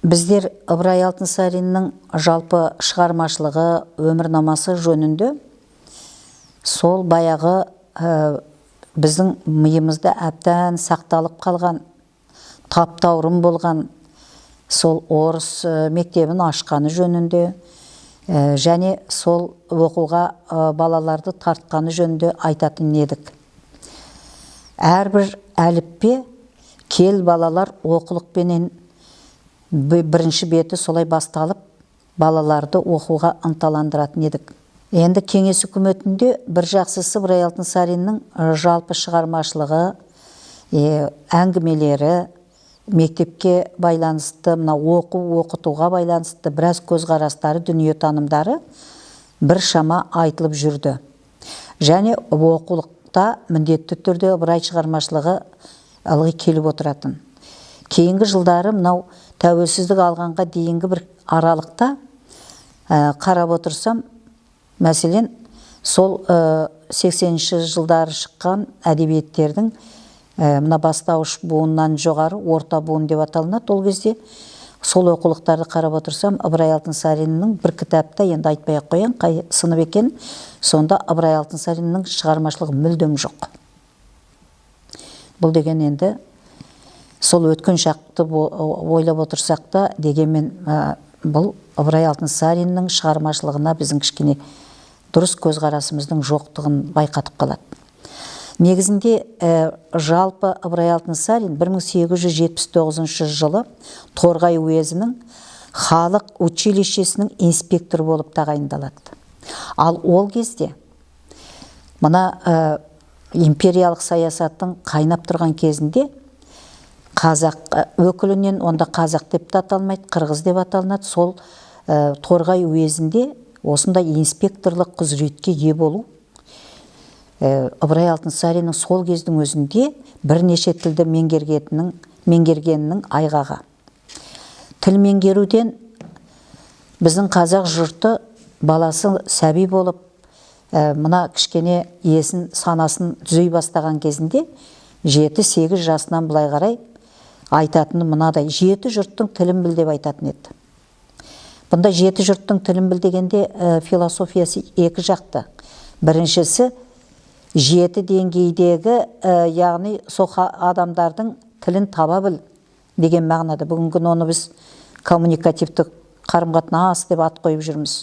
Біздер Ыбырай Алтынсариннің жалпы шығармашылығы, өмірнамасы жөнінде сол баяғы біздің миымызда әбден сақталып қалған, таптаурын болған сол орыс мектебін ашқаны жөнінде және сол оқуға балаларды тартқаны жөнінде айтатын едік. Әрбір әліппе кел балалар оқулықпенен бірінші беті солай басталып, балаларды оқуға ынталандыратын едік. Енді кеңес үкіметінде бір жақсысы Ыбырай Алтынсариннің жалпы шығармашылығы, әңгімелері, мектепке байланысты, оқытуға байланысты біраз көзқарастары, дүниетанымдары біршама айтылып жүрді. Және оқулықта міндетті түрде Ыбырай шығармашылығы ылғи келіп отыратын. Кейінгі жылдары мынау тәуелсіздік алғанға дейінгі бір аралықта қарап отырсам, мәселен, сол 80-ші жылдары шыққан әдебиеттердің мына бастауыш буыннан жоғары орта буын деп аталынады. Ол кезде сол оқулықтарды қарап отырсам, Ыбырай Алтынсариннің бір кітапта, енді айтпай-ақ қояйын, қай сынып екен, сонда Ыбырай Алтынсариннің шығармашылығы мүлдем жоқ. Бұл деген енді сол өткен шақты ойлап отырсақ та, дегенмен бұл Ыбырай Алтынсариннің шығармашылығына біздің кішкене дұрыс көзқарасымыздың жоқтығын байқатып қалады. Негізінде жалпы Ыбырай Алтынсарин 1879 жылы Торғай уезінің халық училищесінің инспектор болып тағайындалады. Ал ол кезде мына империялық саясаттың қайнап тұрған кезінде қазақ өкілінен, онда қазақ деп те аталмайды, қырғыз деп аталынады, сол Торғай уезінде осындай инспекторлық құзыретке ие болу Ыбырай Алтынсариннің сол кездің өзінде бірнеше тілді меңгергенінің айғағы. Тіл меңгеруден біздің қазақ жұрты баласы сәби болып, мына кішкене есін, санасын түзей бастаған кезінде 7-8 жасынан былай қарай айтатыны мынадай: жеті жұрттың тілін біл деп айтатын еді. Бұнда жеті жұрттың тілін біл дегенде философиясы екі жақты. Біріншісі, жеті деңгейдегі, яғни соқа адамдардың тілін таба біл деген мағынада. Бүгінгі оны біз коммуникативтік қарым-қатынас деп ат қойып жүрміз.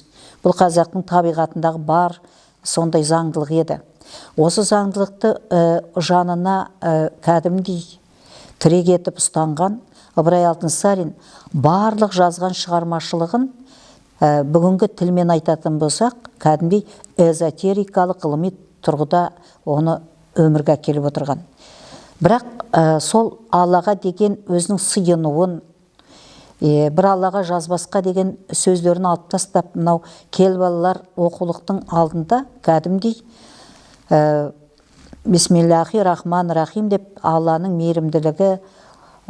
Бұл қазақтың табиғатындағы бар сондай заңдылық еді. Осы заңдылықты жанына кәдімгідей тірек етіп ұстанған Ыбырай Алтынсарин барлық жазған шығармашылығын бүгінгі тілмен айтатын болсақ, кәдімгідей эзотерикалық ғылыми тұрғыда оны өмірге келіп отырған. Бірақ сол Аллаға деген өзінің сыйынуын, бір Аллаға жазбасқа деген сөздерін алып тастап, мынау кел балалар оқулықтың алдында кәдімгідей Бисмиллахи-рахман-рахим деп Алланың мейірімділігі,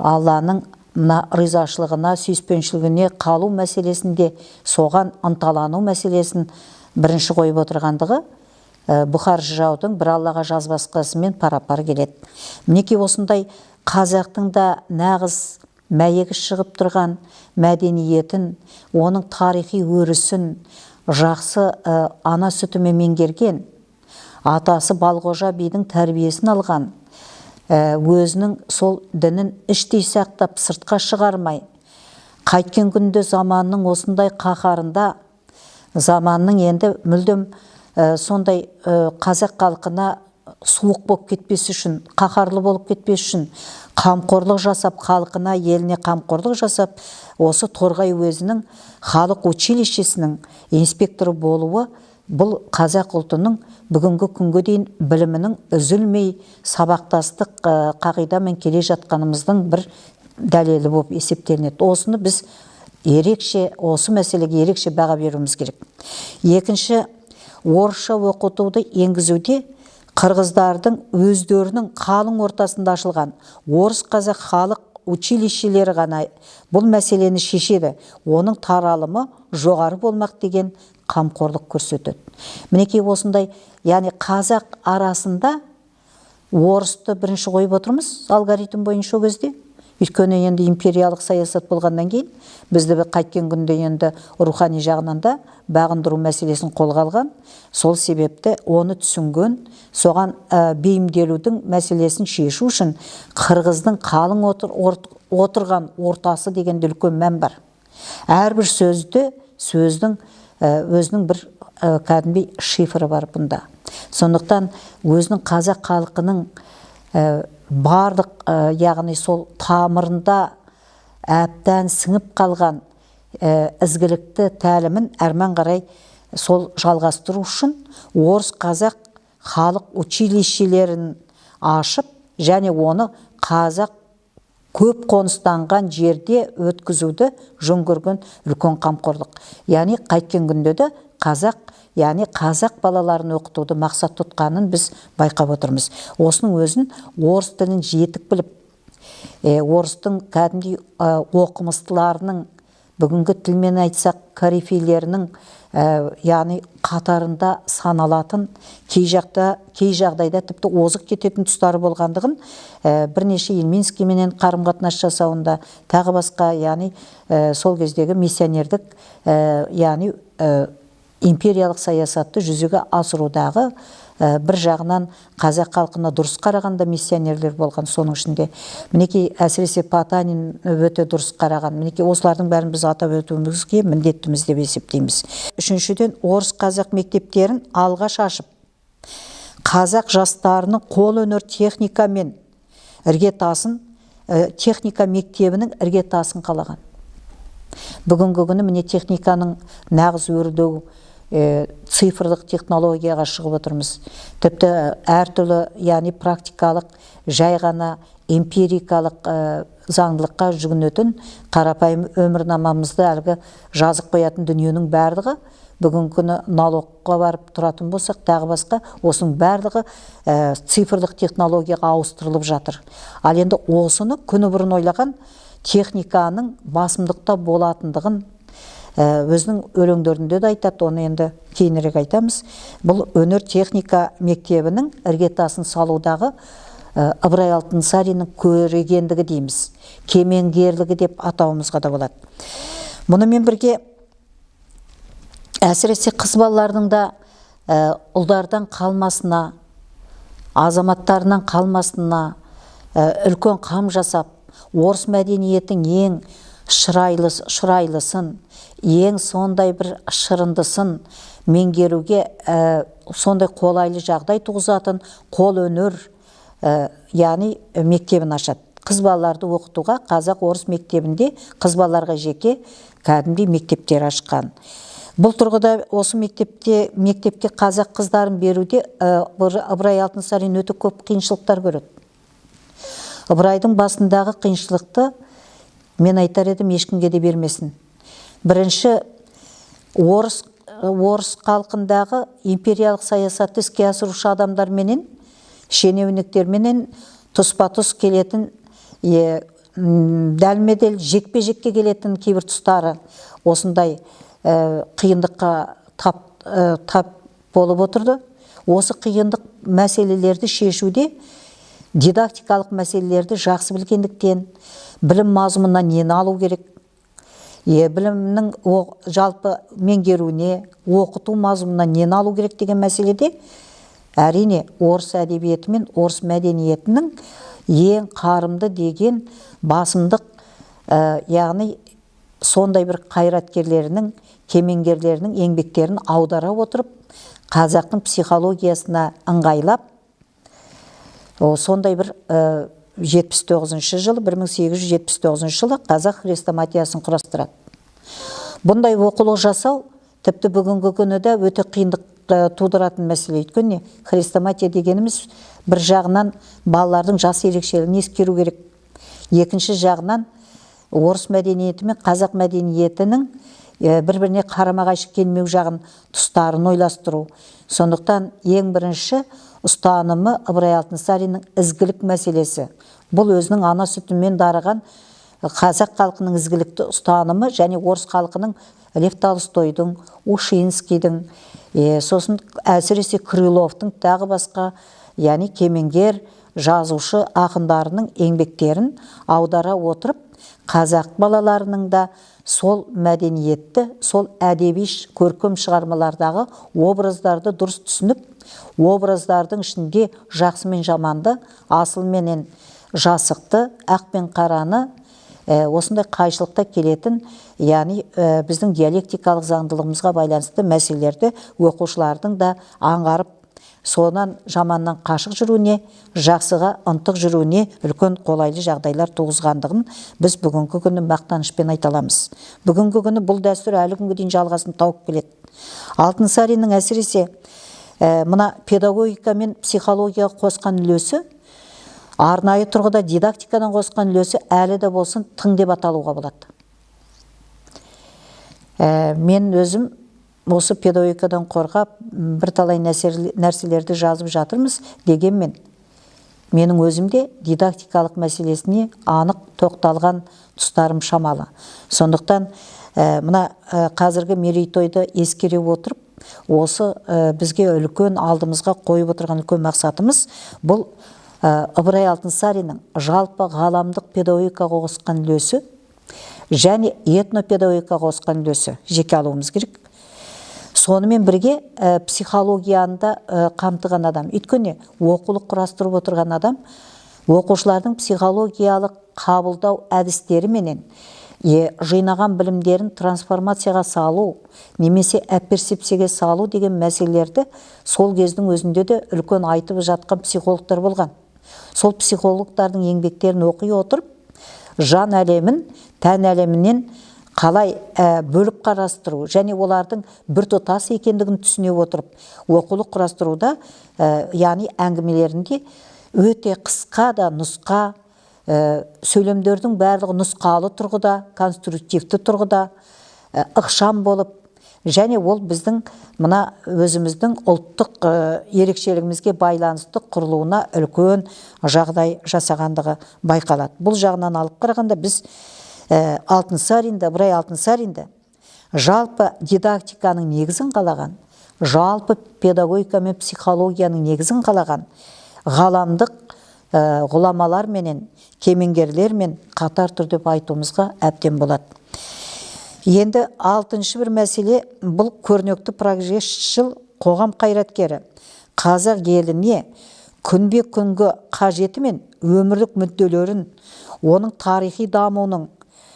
Алланың мына ризашылығына, сүйіспеншілігіне қалу мәселесінде, соған ынталану мәселесін бірінші қойып отырғандығы Бұхар жыраудың бір Аллаға жазбасқасымен пара-пар келеді. Мінекей осындай қазақтың да нағыз мәйегі шығып тұрған мәдениетін, оның тарихи өрісін жақсы ана сүтімен меңгерген, атасы Балғожа бидің тәрбиесін алған, өзінің сол дінін іштей сақтап сыртқа шығармай, қайткен күнде заманның осындай қаһарында, заманның енді мүлдем сондай қазақ халқына суық болып кетпес үшін, қаһарлы болып кетпес үшін қамқорлық жасап, халқына, еліне қамқорлық жасап, осы Торғай уезінің халық училищесінің инспекторы болуы бұл қазақ ұлтының бүгінгі күнге дейін білімінің үзілмей сабақтастық қағидамен келе жатқанымыздың бір дәлелі болып есептелінеді. Осыны біз осы мәселеге ерекше баға беруіміз керек. Екінші, орысша оқытуды енгізуде қырғыздардың өздерінің қалың ортасында ашылған орыс қазақ халық училищелері ғана бұл мәселені шешеді. Оның таралымы жоғары болмақ деген қамқорлық көрсетеді. Мінекей осындай, яғни қазақ арасында орысты бірінші қойып отырмыз алгоритм бойынша кезде. Өйткені енді империялық саясат болғаннан кейін бізді қайткен күнде енді рухани жағынан да бағындыру мәселесін қолға алған. Сол себепті оны түсінген, соған бейімделудің мәселесін шешу үшін қырғыздың қалың отырған ортасы деген үлкен мән бар. Әрбір сөздің өзінің бір кәдімгідей шифры бар бұнда. Сондықтан өзінің қазақ халқының барлық, яғни сол тамырында әбден сіңіп қалған ізгілікті тәлімін әрмен қарай сол жалғастыру үшін орыс қазақ халық училищелерін ашып, және оны қазақ көп қоныстанған жерде өткізуді жөн көрген үлкен қамқорлық. Яғни қайткен күнде де қазақ балаларын оқытуды мақсат тұтқанын біз байқап отырмыз. Осының өзін орыс тілін жетік біліп, орыстың кәдімгідей оқымыстыларының, бүгінгі тілмен айтсақ корифейлерінің яғни қатарында саналатын, кей жағдайда тіпті озық кететін тұстары болғандығын бірнеше ел Минскіменен қарым-қатынас жасауында, тағы басқа, яғни сол кездегі миссионердік, яғни империялық саясатты жүзеге асырудағы бір жағынан қазақ халқына дұрыс қарағанда миссионерлер болған. Соның ішінде мінекей әсіресе Потанин өте дұрыс қараған. Мінекей осылардың бәрін біз атап өтуімізге міндеттіміз деп есептейміз. Үшіншіден, орыс қазақ мектептерін алғаш ашып, қазақ жастарының қол өнер техника мен іргетасын, техника мектебінің іргетасын қалаған. Бүгінгі күні міне техниканың нағыз өрлеу, цифрлық технологияға шығып отырмыз. Тіпті әртүрлі, яғни практикалық, жай ғана эмпирикалық заңдылыққа жүгінетін қарапайым өмірнамамызды әлгі жазып қоятын дүниенің барлығы, бүгінгі күні налогқа барып тұратын болсақ, тағы басқа, осының барлығы цифрлық технологияға ауыстырылып жатыр. Ал енді осыны күні бұрын ойлаған техниканың басымдықта болатындығын өзінің өлеңдерінде де айтады, оны енді кейінірек айтамыз. Бұл өнер техника мектебінің іргетасын салудағы Ыбырай Алтынсариннің көрегендігі дейміз, кемеңгерлігі деп атауымызға да болады. Мұнымен бірге әсіресе қыз балалардың да ұлдардан қалмасына, азаматтарынан қалмасына үлкен қам жасап, орыс мәдениетің ең шырайлысын, ең сондай бір шырындысын меңгеруге сондай қолайлы жағдай туғызатын қол өнер, яғни мектебін ашады. Қыз балаларды оқытуға қазақ орыс мектебінде қыз балаларға жеке кәдімгідей мектептер ашқан. Бұл тұрғыда осы мектепке қазақ қыздарын беруде Ыбырай Алтынсарин өте көп қиыншылықтар көреді. Ыбырайдың басындағы қиыншылықты мен айтар едім, ешкімге де бермесін. Бірінші, орыс халқындағы империялық саясатты іске асырушы адамдарменен, шенеуніктерменен тұспа-тұс келетін, дәлме-дәл жекпе-жекке келетін кейбір тұстары осындай қиындыққа тап болып отырды. Осы қиындық мәселелерді шешуде дидактикалық мәселелерді жақсы білгендіктен, білім мазмұнынан нені алу керек, білімнің жалпы меңгеруіне, оқыту мазмұнынан нені алу керек деген мәселеде әрине орыс әдебиеті мен орыс мәдениетінің ең қарымды деген басымдық, яғни сондай бір қайраткерлерінің, кемеңгерлерінің еңбектерін аудара отырып, қазақтың психологиясына ыңғайлап, сондай бір 1879 жылы қазақ хрестоматиясын құрастырады. Бұндай оқулық жасау тіпті бүгінгі күні де өте қиындық тудыратын мәселе. Өйткені хрестоматия дегеніміз бір жағынан балалардың жас ерекшелігін ескеру керек. Екінші жағынан орыс мәдениеті мен қазақ мәдениетінің бір-біріне қарама-қайшы келмеу жағын тұстарын ойластыру. Сондықтан ең бірінші ұстанымы Ыбырай Алтынсариннің ізгілік мәселесі. Бұл өзінің ана сүтімен дарыған қазақ халқының ізгілікті ұстанымы, және орыс халқының Лев Толстойдың, Ушинскийдің, сосын әсіресе Крыловтың, тағы басқа, яғни кемеңгер жазушы ақындарының еңбектерін аудара отырып, қазақ балаларының да сол мәдениетті, сол әдеби көркем шығармалардағы образдарды дұрыс түсініп, образдардың ішінде жақсы мен жаманды, асыл менен жасықты, ақ пен қараны, осындай қайшылықта келетін, яғни біздің диалектикалық заңдылығымызға байланысты мәселелерді оқушылардың да аңғарып, сонан жаманнан қашық жүруіне, жақсыға ынтық жүруіне үлкен қолайлы жағдайлар туғызғандығын біз бүгінгі күні мақтанышпен айта аламыз. Бүгінгі күні бұл дәстүр әлі күнге дейін жалғасын тауып келеді. Алтынсариннің әсіресе мына педагогика мен психологияға қосқан үлесі, арнайы тұрғыда дидактикадан қосқан үлесі әлі де болсын тың деп аталуға болады. Мен өзім осы педагогикадан қорғап, бірталай нәрселерді жазып жатырмыз, дегенмен менің өзімде дидактикалық мәселесіне анық тоқталған тұстарым шамалы. Сондықтан мына қазіргі мерейтойды ескере отырып, осы бізге үлкен алдымызға қойып отырған үлкен мақсатымыз бұл Ыбырай Алтынсариннің жалпы ғаламдық педагогикаға қосқан үлесі және этнопедагогикаға қосқан үлесі жеке алуымыз керек. Сонымен бірге психологияны қамтыған адам. Өйткені оқулық құрастырып отырған адам оқушылардың психологиялық қабылдау әдістері менен жинаған білімдерін трансформацияға салу, немесе апперсепцияға салу деген мәселелерді сол кездің өзінде де үлкен айтып жатқан психологтар болған. Сол психологтардың еңбектерін оқи отырып, жан әлемін тән әлемінен қалай бөліп қарастыру және олардың біртұтас екендігін түсіне отырып, оқулық құрастыруда, яғни әңгімелерінде өте қысқа да нұсқа, сөйлемдердің барлығы нұсқалы тұрғыда, конструктивті тұрғыда, ықшам болып, және ол біздің мына өзіміздің ұлттық ерекшелігімізге байланысты құрылуына үлкен жағдай жасағандығы байқалады. Бұл жағынан алып қарағанда біз Ыбырай Алтынсаринді жалпы дидактиканың негізін қалаған, жалпы педагогика мен психологияның негізін қалаған ғаламдық ғұламалар менен, кемеңгерлер мен қатар түрде айтуымызға әбден болады. Енді алтыншы бір мәселе, бұл көрнекті прогресшіл қоғам қайраткері қазақ еліне күнбе күнгі қажеті мен өмірлік мүдделерін, оның тарихи дамуының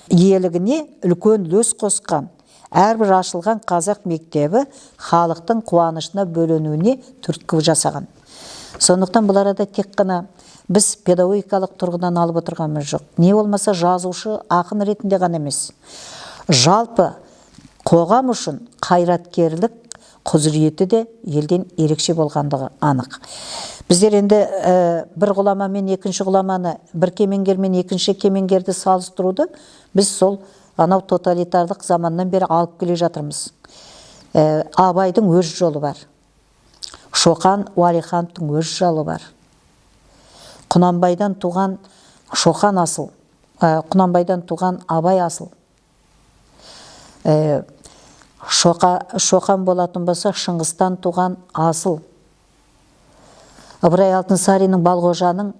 иелігіне үлкен үлес қосқан, әрбір ашылған қазақ мектебі халықтың қуанышына бөленуіне түрткі жасаған. Сондықтан бұл арада тек қана біз педагогикалық тұрғыдан алып отырғанымыз жоқ. Не болмаса жазушы ақын ретінде ғана емес, жалпы қоғам үшін қайраткерлік құзыреті де елден ерекше болғандығы анық. Біздер енді бір ғұлама мен екінші ғұламаны, бір кемеңгер мен екінші кемеңгерді салыстыруды біз сол анау тоталитарлық заманнан бері алып келе жатырмыз. Абайдың өз жолы бар. Шоқан Уәлихановтың өз жолы бар. Құнанбайдан туған Шоқан асыл, Құнанбайдан туған Абай асыл. Шоқан болатын болса, Шыңғыстан туған асыл. Ыбырай Алтынсариннің Балғожаның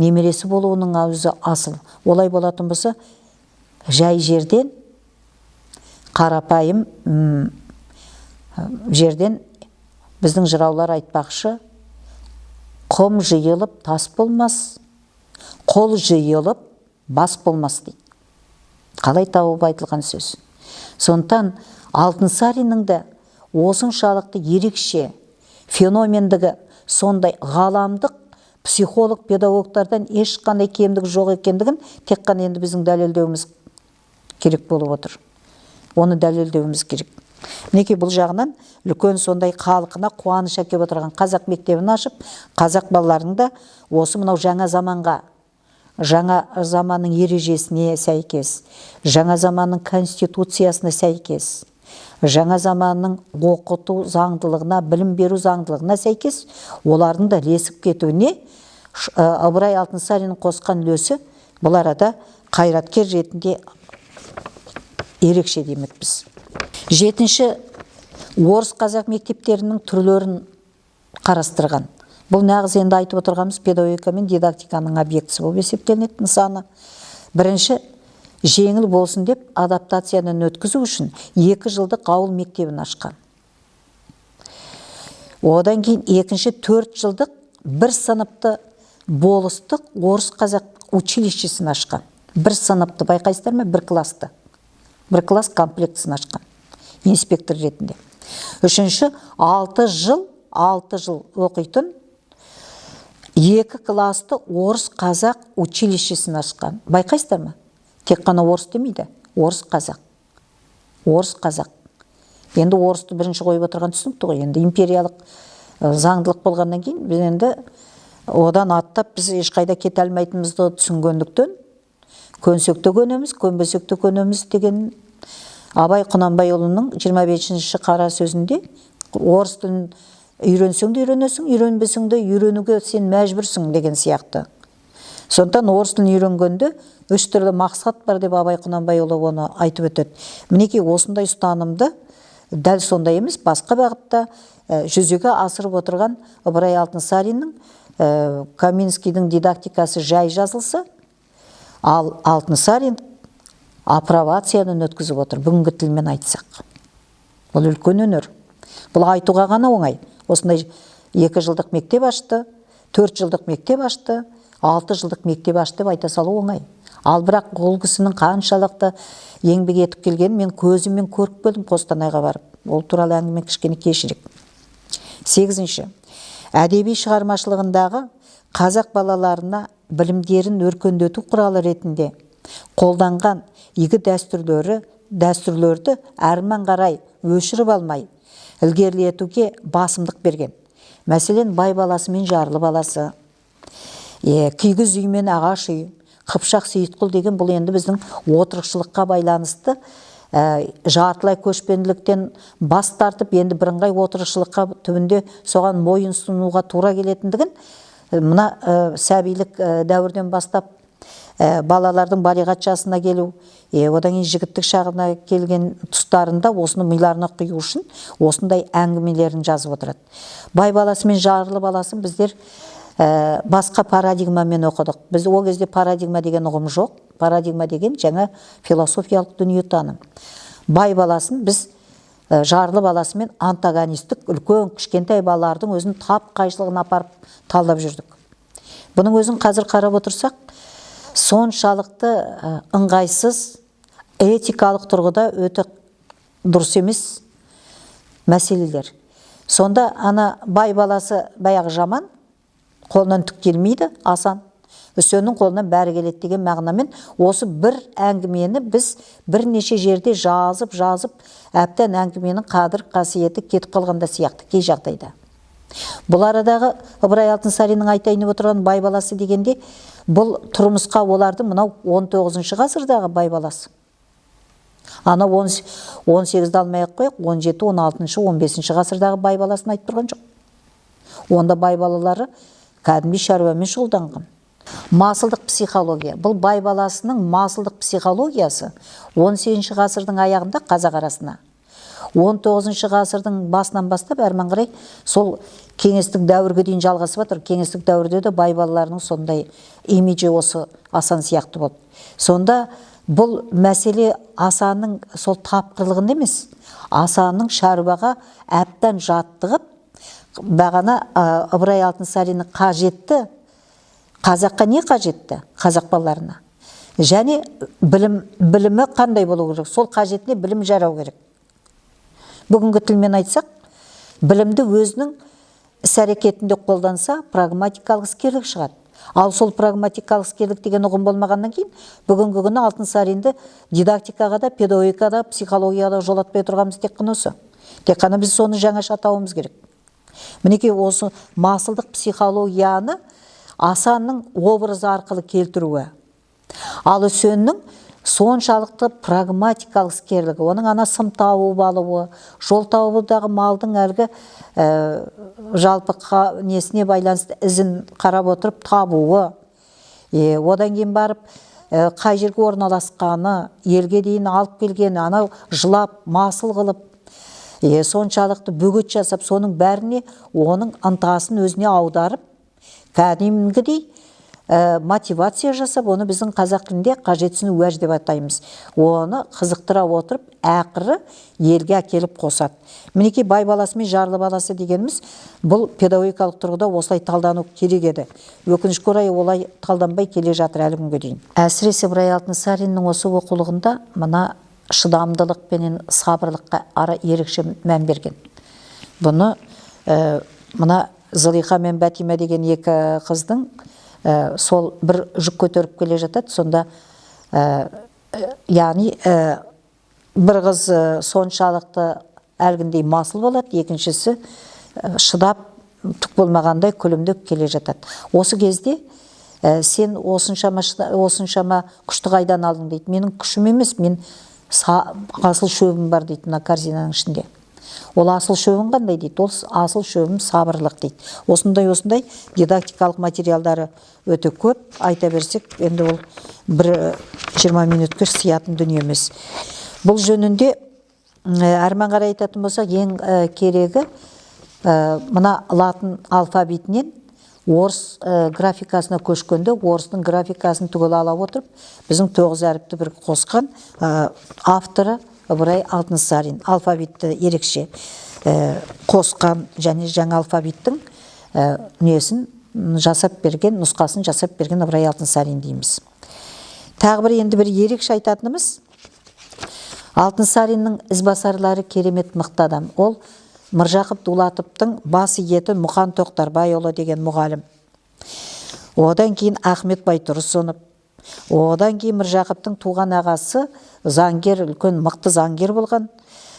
немересі болуының өзі асыл. Олай болатын болса, жай жерден, қарапайым жерден біздің жыраулар айтпақшы, құм жиылып тас болмас, қол жиылып бас болмас дейді. Қалай тауып айтылған сөз. Сондықтан Алтынсариннің де осыншалықты ерекше феномендігі, сондай ғаламдық психолог педагогтардан ешқандай кемдігі жоқ екендігін тек қана енді біздің дәлелдеуіміз керек болып отыр. Оны дәлелдеуіміз керек. Неке бұл жағынан үлкен сондай халқына қуаныш әкеп отырған қазақ мектебін ашып, қазақ балаларының да осы мынау жаңа заманға, жаңа заманның ережесіне сәйкес, жаңа заманның конституциясына сәйкес, жаңа заманның оқыту заңдылығына, білім беру заңдылығына сәйкес, олардың да ілесіп кетуіне Ыбырай Алтынсариннің қосқан үлесі бұл арада қайраткер ретінде ерекше дейміз біз. Жетінші, орыс қазақ мектептерінің түрлерін қарастырған. Бұл нағыз енді айтып отырғанымыз педагогика мен дидактиканың объектісі болып есептелінеді нысаны. Бірінші, жеңіл болсын деп адаптацияны өткізу үшін 2 жылдық ауыл мектебін ашқан. Одан кейін екінші 4 жылдық бір сыныпты болыстық орыс қазақ училищесін ашқан. Бір сыныпты, байқайсыздар ма, бір классты. Бір класс комплектісін ашқан. Инспектор ретінде. Үшінші, 6 жыл оқитын 2 классты орыс қазақ училищесін ашқан. Байқайсыздар ма? Тек қана орыс демейді. Орыс қазақ. Орыс қазақ. Енді орысты бірінші қойып отырған түсінікті ғой. Енді империялық заңдылық болғаннан кейін біз енді одан аттап біз ешқайда кете алмайтынымызды түсінгендіктен көнсек те көнеміз, көнбесек те көнеміз деген Абай Құнанбайұлының 25-ші қара сөзінде орыс тілін үйренсең де үйренесің, үйренбесең де үйренуге сен мәжбүрсің деген сияқты. Сондықтан орыс тілін үйренгенде 3 түрлі мақсат бар деп Абай Құнанбайұлы оны айтып өтеді. Мінекей осындай ұстанымды дәл сондай емес, басқа бағытта жүзеге асырып отырған Ыбырай Алтынсариннің Каминскийдің дидактикасы жай жазылса, ал Алтынсарин апробацияны өткізіп отыр, бүгінгі тілмен айтсақ. Бұл үлкен өнер. Бұл айтуға ғана оңай. Осындай 2 жылдық мектеп ашты, 4 жылдық мектеп ашты, 6 жылдық мектеп ашты деп айта салу оңай. Ал бірақ ол кісінің қаншалықты еңбек етіп келгенін мен көзіммен көріп келдім Қостанайға барып. Ол туралы әңгіме кішкене кешірек. 8-ші. Әдеби шығармашылығындағы қазақ балаларына білімдерін өркендету құралы ретінде қолданған игі дәстүрлерді әрмен қарай өшіріп алмай, ілгерілетуге басымдық берген. Мәселен, бай баласы мен жарлы баласы, кигіз үй мен ағаш үй, Қыпшақ Сейітқұл деген бұл енді біздің отырықшылыққа байланысты жартылай көшпенділіктен бас тартып, енді бірыңғай отырықшылыққа түбінде соған мойын сұнуға тура келетіндігін мына сәбилік дәуірден бастап балалардың балиғат жасына келу, одан кейін жігіттік шағына келген тұстарында осыны миларына құю үшін осындай әңгімелерін жазып отырады. Бай баласы мен жарлы баласын біздер басқа парадигмамен оқыдық. Біз ол кезде парадигма деген ұғым жоқ. Парадигма деген жаңа философиялық дүниетаным. Бай баласын біз жарлы баласымен антагонистік үлкен кішкентай балалардың өзін тап қайшылығын апарып талдап жүрдік. Бұның өзін қазір қарап отырсақ, соншалықты ыңғайсыз, этикалық тұрғыда өте дұрыс емес мәселелер. Сонда ана бай баласы баяғы жаман, қолынан түк келмейді, асан. Үсеннің қолынан бәрі келеді деген мағынамен осы бір әңгімені біз бірнеше жерде жазып, әбден әңгіменің қадір қасиеті кетіп қалғанда сияқты кей жағдайда. Бұл арадағы Ыбырай Алтынсариннің айтайын отырған бай баласы дегенде, бұл тұрмысқа олардың мынау 19-шы ғасырдағы бай баласы. Ана 18-ді алмай-ақ қойық, 17, 16, 15-ші ғасырдағы бай баласын айтып тұрған жоқ. Онда бай балалары кәдімгі шаруамен шұғылданған. Масылдық психология. Бұл бай баласының масылдық психологиясы 18-ші ғасырдың аяғында қазақ арасына, 19-ші ғасырдың басынан бастап әрмен қарай сол кеңестік дәуірге дейін жалғасып жатыр. Кеңестік дәуірде де бай балаларының сондай имиджі осы асан сияқты болды. Сонда бұл мәселе асанның сол тапқырлығында емес, асанның шаруаға әбден жаттығып, бағана Ыбырай Алтынсариннің қажетті, қазаққа не қажетті? Қазақ балаларына. Және білімі қандай болу керек? Сол қажетіне білім жарау керек. Бүгінгі тілмен айтсақ, білімді өзінің іс-әрекетінде қолданса, прагматикалық іскерлік шығады. Ал сол прагматикалық іскерлік деген ұғым болмағаннан кейін, бүгінгі күні Алтынсаринді дидактикаға да, педагогикада, психологияда жолатпай тұрғанымыз тек қана осы. Тек қана біз соны жаңаша атауымыз керек. Мінекей осы масылдық психологияны асанның образы арқылы келтіруі. Ал Үсеннің соншалықты прагматикалық іскерлігі, оның ана сым тауып алуы, жол тауыдағы малдың әлгі жалпы несіне байланысты ізін қарап отырып табуы, одан кейін барып қай жерге орналасқаны, елге дейін алып келгені, анау жылап, масыл қылып, соншалықты бөгет жасап, соның бәріне оның ынтасын өзіне аударып, кәдімгідей мотивация жасап, оны біздің қазақ тілінде қажетсіну уәж деп атаймыз. Оны қызықтыра отырып, ақыры елге әкеліп қосады. Мінекей бай баласы мен жарлы баласы дегеніміз, бұл педагогикалық тұрғыда осылай талдану керек еді. Өкінішке орай олай талданбай келе жатыр әлі күнге дейін. Әсіресе Ыбырай Алтынсариннің осы оқулығында мына шыдамдылық пенен сабырлыққа ерекше мән берген. Бұны мына Зылиха мен Бәтима деген екі қыздың сол бір жүк көтеріп келе жатады. Сонда яғни бір қыз соншалықты әлгіндей масыл болады, екіншісі шыдап түк болмағандай күлімдеп келе жатады. Осы кезде сен осыншама күшті қайдан алдың дейді. Менің күшім емес, мен асыл шөбім бар дейді мына корзинаның ішінде. Ол асыл шөбім қандай дейді? Ол асыл шөбім сабырлық дейді. Осындай дидактикалық материалдары өте көп. Айта берсек, енді ол 20 минутқа сиятын дүние емес. Бұл жөнінде әрмен қарай айтатын болсақ, ең керегі мына латын алфавитінен орыс графикасына көшкенде, орыстың графикасын түгел ала отырып, біздің 9 әріпті бір қосқан авторы Ыбырай Алтынсарин. Алфавитті ерекше қосқан және жаңа алфавиттің несін жасап берген, нұсқасын жасап берген Ыбырай Алтынсарин дейміз. Тағы бір енді бір ерекше айтатынымыз, Алтынсариннің ізбасарлары керемет мықты адам. Ол Міржақып Дулатовтың басы еті Мұқан Тоқтарбайұлы деген мұғалім. Одан кейін Ахмет Байтұрсынов. Одан кейін Міржақыптың туған ағасы заңгер, үлкен мықты заңгер болған.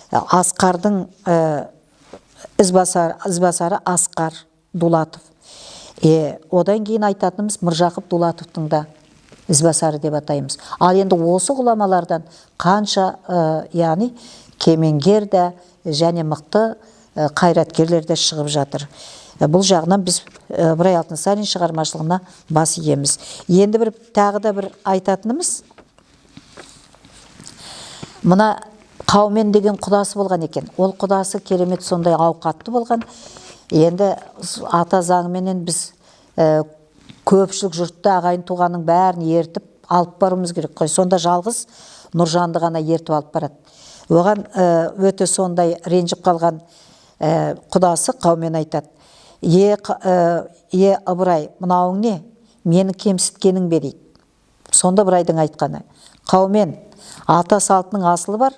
Асқардың ізбасары Асқар Дулатов. Одан кейін айтатынымыз Міржақып Дулатовтың да ізбасары деп атаймыз. Ал енді осы ғұламалардан қанша яғни кемеңгер де және мықты қайраткерлер де шығып жатыр. Бұл жағынан біз Ыбырай Алтынсарин шығармашылығына бас иеміз. Енді тағы да бір айтатынымыз, мына Қаумен деген құдасы болған екен. Ол құдасы керемет сондай ауқатты болған. Енді ата заңыменен біз көпшілік жұртты ағайын туғанның бәрін ертіп алып баруымыз керек қой. Сонда жалғыз Нұржанды ғана ертіп алып барады. Оған өте сондай ренжіп қалған құдасы Қаумен айтады: Ыбырай, мынауың не? Мені кемсіткенің бе дейді. Сонда Ыбырайдың айтқаны: Қаумен, ата салтының асылы бар,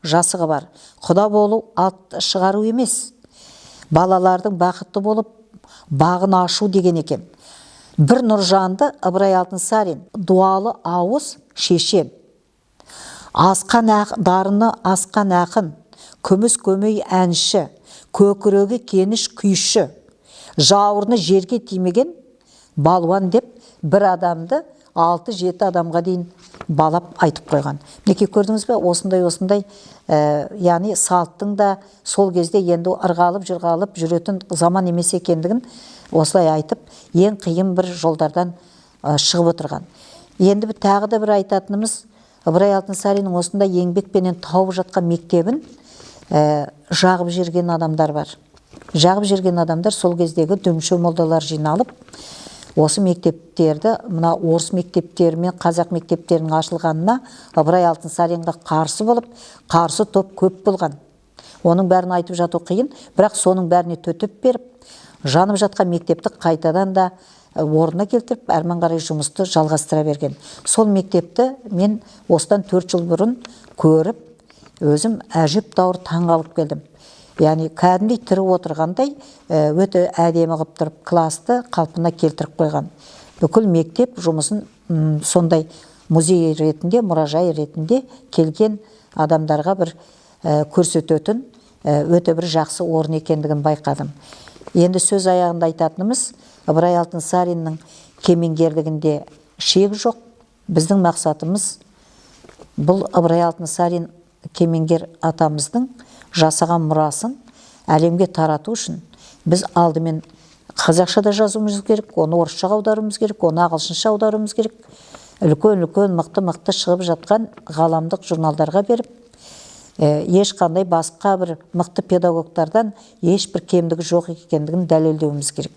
жасығы бар. Құда болу ат шығару емес, балалардың бақытты болып бағын ашу деген екен. Бір Нұржанды Ыбырай Алтынсарин дуалы ауыз шешем. Дарыны асқан ақын, күміс көмей әнші, көкірегі кеніш күйші, жауырыны жерге тимеген балуан деп бір адамды 6-7 адамға дейін балап айтып қойған. Неке көрдіңіз бе? Осындай яғни салттың да сол кезде енді ырғалып жырғалып жүретін заман емес екендігін осылай айтып, ең қиын бір жолдардан шығып отырған. Енді тағы да бір айтатынымыз, Ыбырай Алтынсариннің осындай еңбекпенен тауып жатқан мектебін жағып жерген адамдар бар. Жағып жерген адамдар сол кездегі дүмше молдалар жиналып, осы мектептерді, мына орыс мектептері мен қазақ мектептерінің ашылғанына Ыбырай Алтынсаринға қарсы болып, қарсы топ көп болған. Оның бәрін айтып жату қиын, бірақ соның бәріне төтеп беріп, жанып жатқан мектепті қайтадан да орнына келтіріп, әрмен қарай жұмысты жалғастыра берген. Сол мектепті мен осыдан 4 жыл бұрын көріп, өзім әжептәуір таң қалып келдім. Яғни кәдімгідей тірі отырғандай өте әдемі қылып тұрып, класты қалпына келтіріп қойған. Бүкіл мектеп жұмысын сондай музей ретінде, мұражай ретінде келген адамдарға бір көрсететін өте бір жақсы орын екендігін байқадым. Енді сөз аяғында айтатынымыз, Ыбырай Алтынсариннің кемеңгерлігінде шек жоқ. Біздің мақсатымыз бұл Ыбырай Алтынсарин кемеңгер атамыздың жасаған мұрасын әлемге тарату үшін біз алдымен қазақшада жазуымыз керек, оны орысшаға аударуымыз керек, оны ағылшынша аударуымыз керек. Үлкен мықты шығып жатқан ғаламдық журналдарға беріп, ешқандай басқа бір мықты педагогтардан ешбір кемдігі жоқ екендігін дәлелдеуіміз керек.